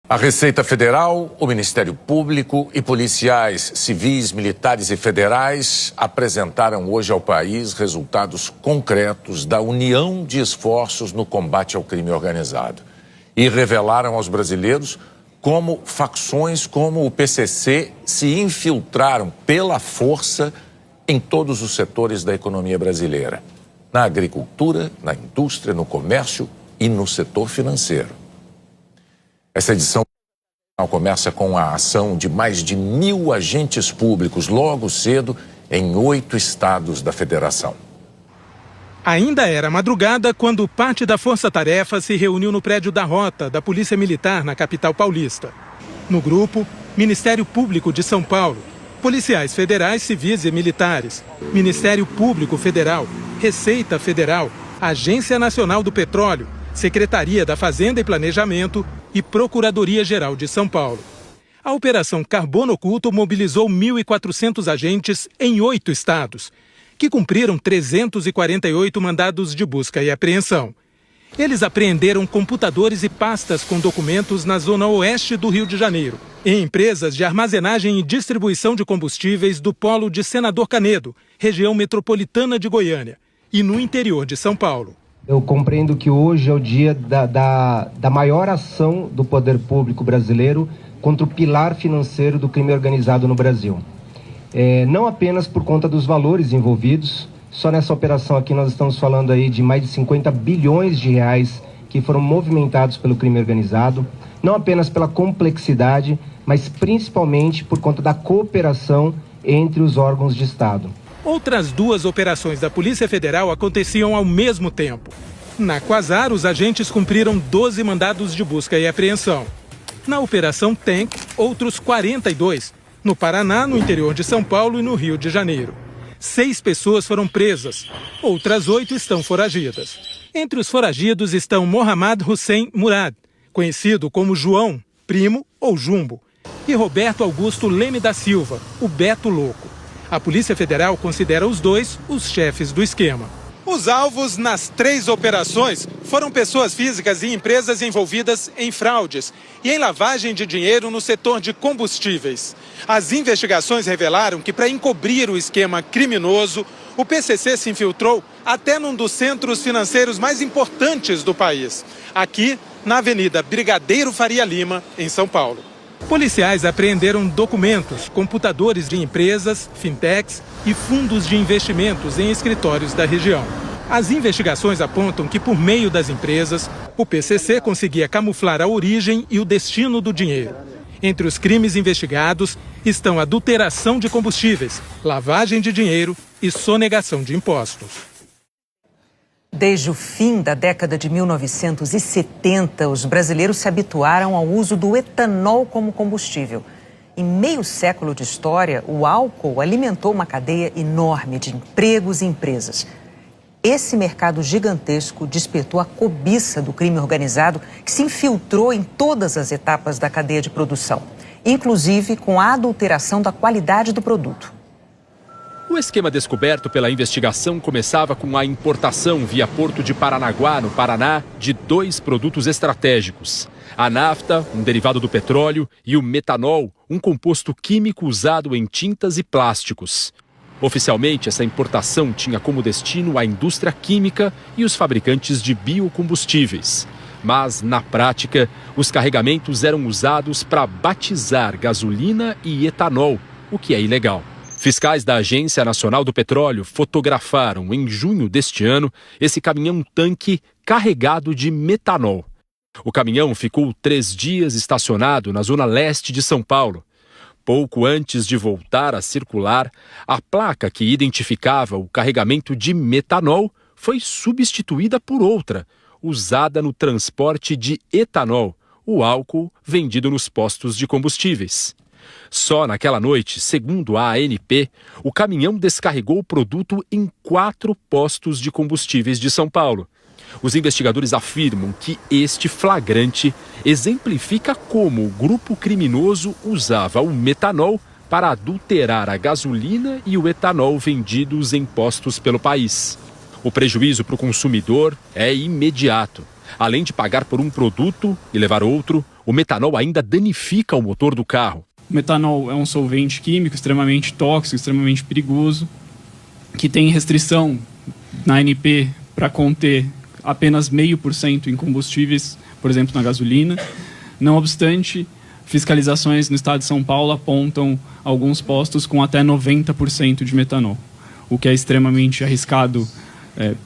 A Receita Federal, o Ministério Público e policiais civis, militares e federais apresentaram hoje ao país resultados concretos da união de esforços no combate ao crime organizado e revelaram aos brasileiros como facções como o PCC se infiltraram pela força em todos os setores da economia brasileira, na agricultura, na indústria, no comércio e no setor financeiro. Essa edição começa com a ação de mais de 1.000 agentes públicos logo cedo em 8 estados da federação. Ainda era madrugada quando parte da Força Tarefa se reuniu no prédio da Rota da Polícia Militar na capital paulista. No grupo, Ministério Público de São Paulo, policiais federais, civis e militares, Ministério Público Federal, Receita Federal, Agência Nacional do Petróleo, Secretaria da Fazenda e Planejamento e Procuradoria-Geral de São Paulo. A Operação Carbono Oculto mobilizou 1.400 agentes em 8 estados, que cumpriram 348 mandados de busca e apreensão. Eles apreenderam computadores e pastas com documentos na zona oeste do Rio de Janeiro, em empresas de armazenagem e distribuição de combustíveis do polo de Senador Canedo, região metropolitana de Goiânia, e no interior de São Paulo. Eu compreendo que hoje é o dia da maior ação do poder público brasileiro contra o pilar financeiro do crime organizado no Brasil. Não apenas por conta dos valores envolvidos, só nessa operação aqui nós estamos falando aí de mais de 50 bilhões de reais que foram movimentados pelo crime organizado, não apenas pela complexidade, mas principalmente por conta da cooperação entre os órgãos de Estado. Outras 2 operações da Polícia Federal aconteciam ao mesmo tempo. Na Quasar, os agentes cumpriram 12 mandados de busca e apreensão. Na Operação Tank, outros 42. No Paraná, no interior de São Paulo e no Rio de Janeiro. 6 pessoas foram presas. Outras 8 estão foragidas. Entre os foragidos estão Mohammad Hussein Murad, conhecido como João, Primo ou Jumbo, e Roberto Augusto Leme da Silva, o Beto Louco. A Polícia Federal considera os 2 os chefes do esquema. Os alvos nas 3 operações foram pessoas físicas e empresas envolvidas em fraudes e em lavagem de dinheiro no setor de combustíveis. As investigações revelaram que, para encobrir o esquema criminoso, o PCC se infiltrou até num dos centros financeiros mais importantes do país, aqui na Avenida Brigadeiro Faria Lima, em São Paulo. Policiais apreenderam documentos, computadores de empresas, fintechs e fundos de investimentos em escritórios da região. As investigações apontam que, por meio das empresas, o PCC conseguia camuflar a origem e o destino do dinheiro. Entre os crimes investigados estão adulteração de combustíveis, lavagem de dinheiro e sonegação de impostos. Desde o fim da década de 1970, os brasileiros se habituaram ao uso do etanol como combustível. Em meio século de história, o álcool alimentou uma cadeia enorme de empregos e empresas. Esse mercado gigantesco despertou a cobiça do crime organizado, que se infiltrou em todas as etapas da cadeia de produção, inclusive com a adulteração da qualidade do produto. O esquema descoberto pela investigação começava com a importação via Porto de Paranaguá, no Paraná, de 2 produtos estratégicos. A nafta, um derivado do petróleo, e o metanol, um composto químico usado em tintas e plásticos. Oficialmente, essa importação tinha como destino a indústria química e os fabricantes de biocombustíveis. Mas, na prática, os carregamentos eram usados para batizar gasolina e etanol, o que é ilegal. Fiscais da Agência Nacional do Petróleo fotografaram, em junho deste ano, esse caminhão-tanque carregado de metanol. O caminhão ficou 3 dias estacionado na zona leste de São Paulo. Pouco antes de voltar a circular, a placa que identificava o carregamento de metanol foi substituída por outra, usada no transporte de etanol, o álcool vendido nos postos de combustíveis. Só naquela noite, segundo a ANP, o caminhão descarregou o produto em 4 postos de combustíveis de São Paulo. Os investigadores afirmam que este flagrante exemplifica como o grupo criminoso usava o metanol para adulterar a gasolina e o etanol vendidos em postos pelo país. O prejuízo para o consumidor é imediato. Além de pagar por um produto e levar outro, o metanol ainda danifica o motor do carro. O metanol é um solvente químico extremamente tóxico, extremamente perigoso, que tem restrição na ANP para conter apenas 0,5% em combustíveis, por exemplo, na gasolina. Não obstante, fiscalizações no estado de São Paulo apontam alguns postos com até 90% de metanol, o que é extremamente arriscado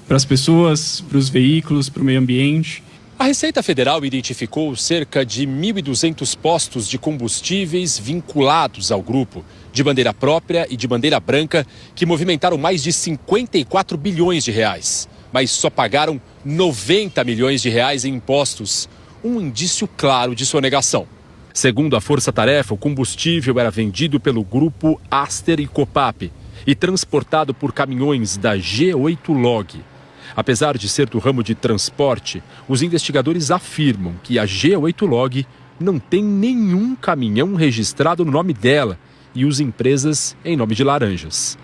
para as pessoas, para os veículos, para o meio ambiente. A Receita Federal identificou cerca de 1.200 postos de combustíveis vinculados ao grupo, de bandeira própria e de bandeira branca, que movimentaram mais de 54 bilhões de reais, mas só pagaram 90 milhões de reais em impostos, um indício claro de sonegação. Segundo a Força Tarefa, o combustível era vendido pelo grupo Aster e Copap e transportado por caminhões da G8 Log. Apesar de ser do ramo de transporte, os investigadores afirmam que a G8 Log não tem nenhum caminhão registrado no nome dela e usa empresas em nome de laranjas.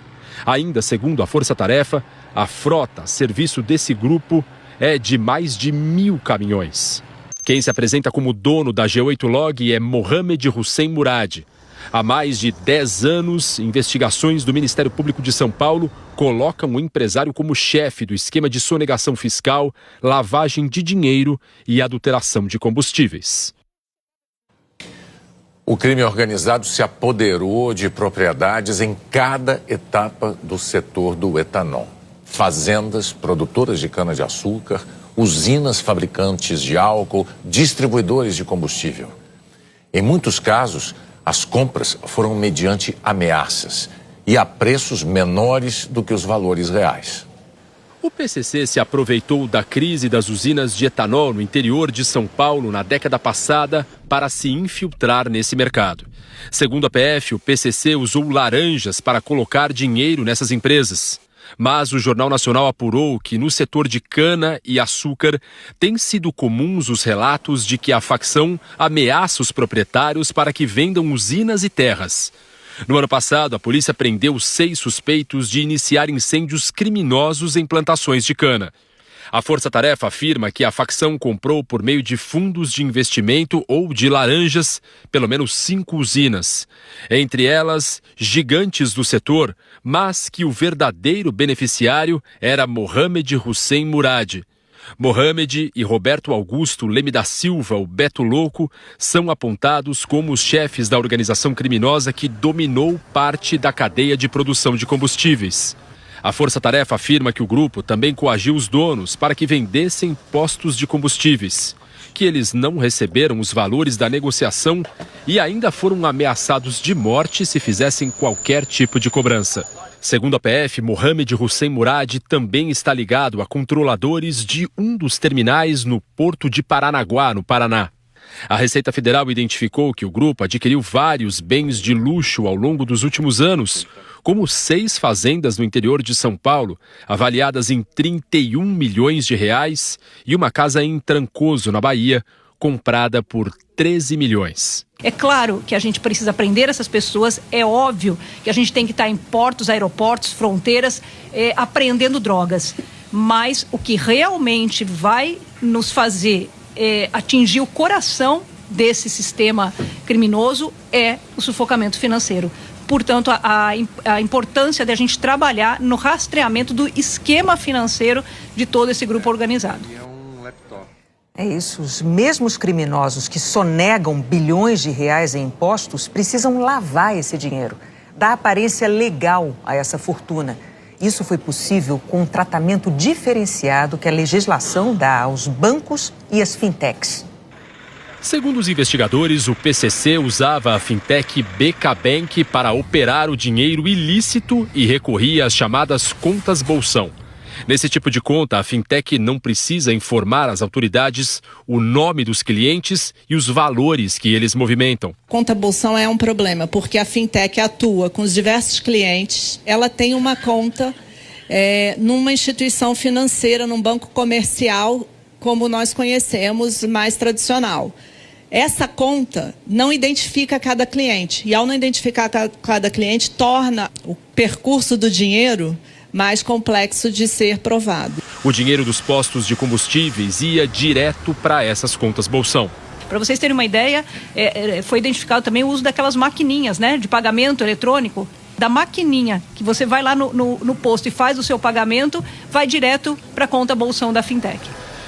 Ainda segundo a Força Tarefa, a frota a serviço desse grupo é de mais de 1.000 caminhões. Quem se apresenta como dono da G8 Log é Mohamed Hussein Murad. Há mais de 10 anos, investigações do Ministério Público de São Paulo colocam o empresário como chefe do esquema de sonegação fiscal, lavagem de dinheiro e adulteração de combustíveis. O crime organizado se apoderou de propriedades em cada etapa do setor do etanol. Fazendas, produtoras de cana-de-açúcar, usinas fabricantes de álcool, distribuidores de combustível. Em muitos casos, as compras foram mediante ameaças e a preços menores do que os valores reais. O PCC se aproveitou da crise das usinas de etanol no interior de São Paulo na década passada para se infiltrar nesse mercado. Segundo a PF, o PCC usou laranjas para colocar dinheiro nessas empresas. Mas o Jornal Nacional apurou que no setor de cana e açúcar têm sido comuns os relatos de que a facção ameaça os proprietários para que vendam usinas e terras. No ano passado, a polícia prendeu 6 suspeitos de iniciar incêndios criminosos em plantações de cana. A Força Tarefa afirma que a facção comprou por meio de fundos de investimento ou de laranjas pelo menos 5 usinas. Entre elas, gigantes do setor, mas que o verdadeiro beneficiário era Mohamed Hussein Murad. Mohamed e Roberto Augusto Leme da Silva, o Beto Louco, são apontados como os chefes da organização criminosa que dominou parte da cadeia de produção de combustíveis. A Força Tarefa afirma que o grupo também coagiu os donos para que vendessem postos de combustíveis, que eles não receberam os valores da negociação e ainda foram ameaçados de morte se fizessem qualquer tipo de cobrança. Segundo a PF, Mohamed Hussein Murad também está ligado a controladores de um dos terminais no Porto de Paranaguá, no Paraná. A Receita Federal identificou que o grupo adquiriu vários bens de luxo ao longo dos últimos anos, como 6 fazendas no interior de São Paulo, avaliadas em 31 milhões de reais, e uma casa em Trancoso, na Bahia, comprada por 13 milhões. É claro que a gente precisa prender essas pessoas, é óbvio que a gente tem que estar em portos, aeroportos, fronteiras, apreendendo drogas. Mas o que realmente vai nos fazer atingir o coração desse sistema criminoso é o sufocamento financeiro. Portanto, a importância de a gente trabalhar no rastreamento do esquema financeiro de todo esse grupo organizado. É isso, os mesmos criminosos que sonegam bilhões de reais em impostos precisam lavar esse dinheiro, dar aparência legal a essa fortuna. Isso foi possível com um tratamento diferenciado que a legislação dá aos bancos e às fintechs. Segundo os investigadores, o PCC usava a fintech BK Bank para operar o dinheiro ilícito e recorria às chamadas contas bolsão. Nesse tipo de conta, a fintech não precisa informar às autoridades o nome dos clientes e os valores que eles movimentam. Conta bolsão é um problema, porque a fintech atua com os diversos clientes, ela tem uma conta numa instituição financeira, num banco comercial, como nós conhecemos, mais tradicional. Essa conta não identifica cada cliente, e ao não identificar cada cliente, torna o percurso do dinheiro mais complexo de ser provado. O dinheiro dos postos de combustíveis ia direto para essas contas bolsão. Para vocês terem uma ideia, foi identificado também o uso daquelas maquininhas, né, de pagamento eletrônico. Da maquininha que você vai lá no posto e faz o seu pagamento, vai direto para a conta bolsão da Fintech.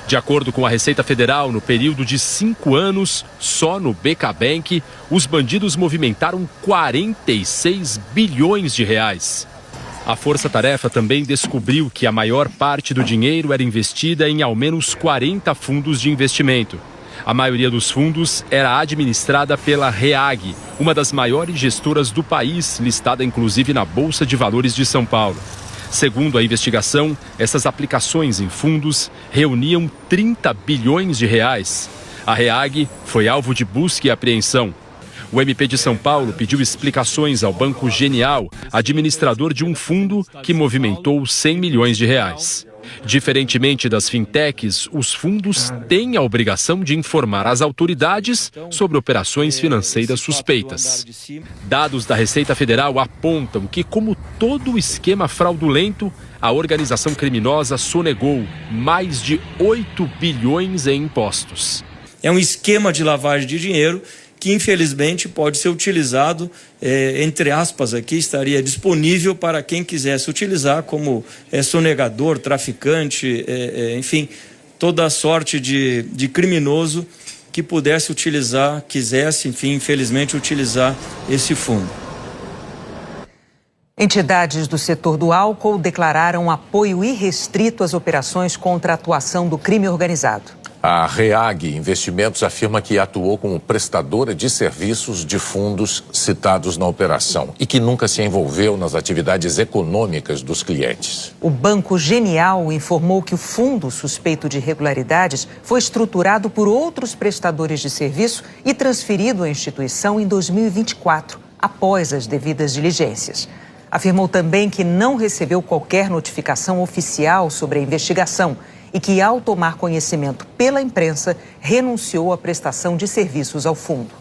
De acordo com a Receita Federal, no período de 5 anos, só no BK Bank, os bandidos movimentaram 46 bilhões de reais. A Força Tarefa também descobriu que a maior parte do dinheiro era investida em ao menos 40 fundos de investimento. A maioria dos fundos era administrada pela REAG, uma das maiores gestoras do país, listada inclusive na Bolsa de Valores de São Paulo. Segundo a investigação, essas aplicações em fundos reuniam 30 bilhões de reais. A REAG foi alvo de busca e apreensão. O MP de São Paulo pediu explicações ao Banco Genial, administrador de um fundo que movimentou 100 milhões de reais. Diferentemente das fintechs, os fundos têm a obrigação de informar as autoridades sobre operações financeiras suspeitas. Dados da Receita Federal apontam que, como todo esquema fraudulento, a organização criminosa sonegou mais de 8 bilhões em impostos. É um esquema de lavagem de dinheiro que infelizmente pode ser utilizado, entre aspas aqui, estaria disponível para quem quisesse utilizar como sonegador, traficante, enfim, toda a sorte de criminoso que pudesse utilizar, quisesse, enfim, infelizmente utilizar esse fundo. Entidades do setor do álcool declararam apoio irrestrito às operações contra a atuação do crime organizado. A REAG Investimentos afirma que atuou como prestadora de serviços de fundos citados na operação e que nunca se envolveu nas atividades econômicas dos clientes. O Banco Genial informou que o fundo suspeito de irregularidades foi estruturado por outros prestadores de serviço e transferido à instituição em 2024, após as devidas diligências. Afirmou também que não recebeu qualquer notificação oficial sobre a investigação e que, ao tomar conhecimento pela imprensa, renunciou à prestação de serviços ao fundo.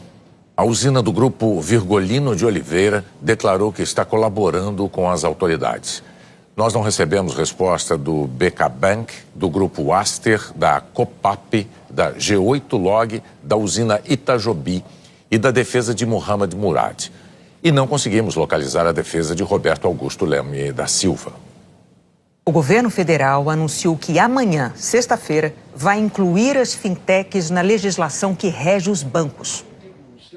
A usina do grupo Virgolino de Oliveira declarou que está colaborando com as autoridades. Nós não recebemos resposta do BK Bank, do grupo Aster, da Copap, da G8 Log, da usina Itajobi e da defesa de Mohamed Murad. E não conseguimos localizar a defesa de Roberto Augusto Leme da Silva. O governo federal anunciou que amanhã, sexta-feira, vai incluir as fintechs na legislação que rege os bancos.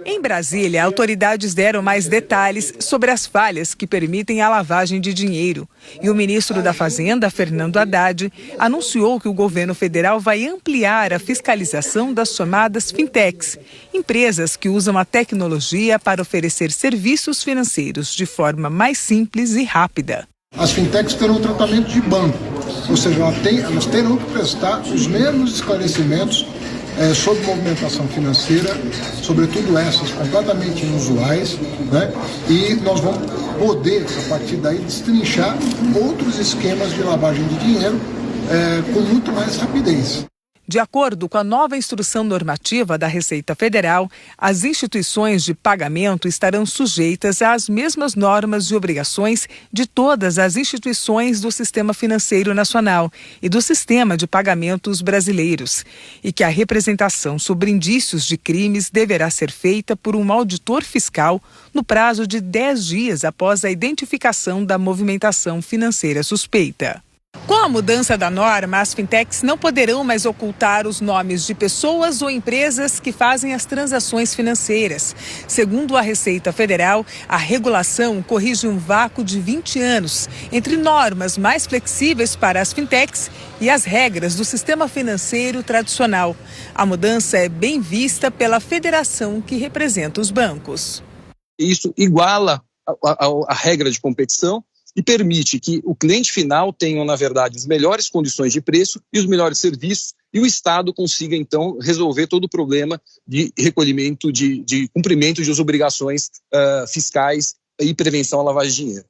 Em Brasília, autoridades deram mais detalhes sobre as falhas que permitem a lavagem de dinheiro. E o ministro da Fazenda, Fernando Haddad, anunciou que o governo federal vai ampliar a fiscalização das chamadas fintechs, empresas que usam a tecnologia para oferecer serviços financeiros de forma mais simples e rápida. As fintechs terão um tratamento de banco, ou seja, elas terão que prestar os mesmos esclarecimentos sobre movimentação financeira, sobretudo essas completamente inusuais, né? E nós vamos poder, a partir daí, destrinchar outros esquemas de lavagem de dinheiro com muito mais rapidez. De acordo com a nova instrução normativa da Receita Federal, as instituições de pagamento estarão sujeitas às mesmas normas e obrigações de todas as instituições do Sistema Financeiro Nacional e do Sistema de Pagamentos Brasileiros, e que a representação sobre indícios de crimes deverá ser feita por um auditor fiscal no prazo de 10 dias após a identificação da movimentação financeira suspeita. Com a mudança da norma, as fintechs não poderão mais ocultar os nomes de pessoas ou empresas que fazem as transações financeiras. Segundo a Receita Federal, a regulação corrige um vácuo de 20 anos entre normas mais flexíveis para as fintechs e as regras do sistema financeiro tradicional. A mudança é bem vista pela federação que representa os bancos. Isso iguala a regra de competição e permite que o cliente final tenha, na verdade, as melhores condições de preço e os melhores serviços, e o Estado consiga, então, resolver todo o problema de recolhimento, de cumprimento de obrigações fiscais e prevenção à lavagem de dinheiro.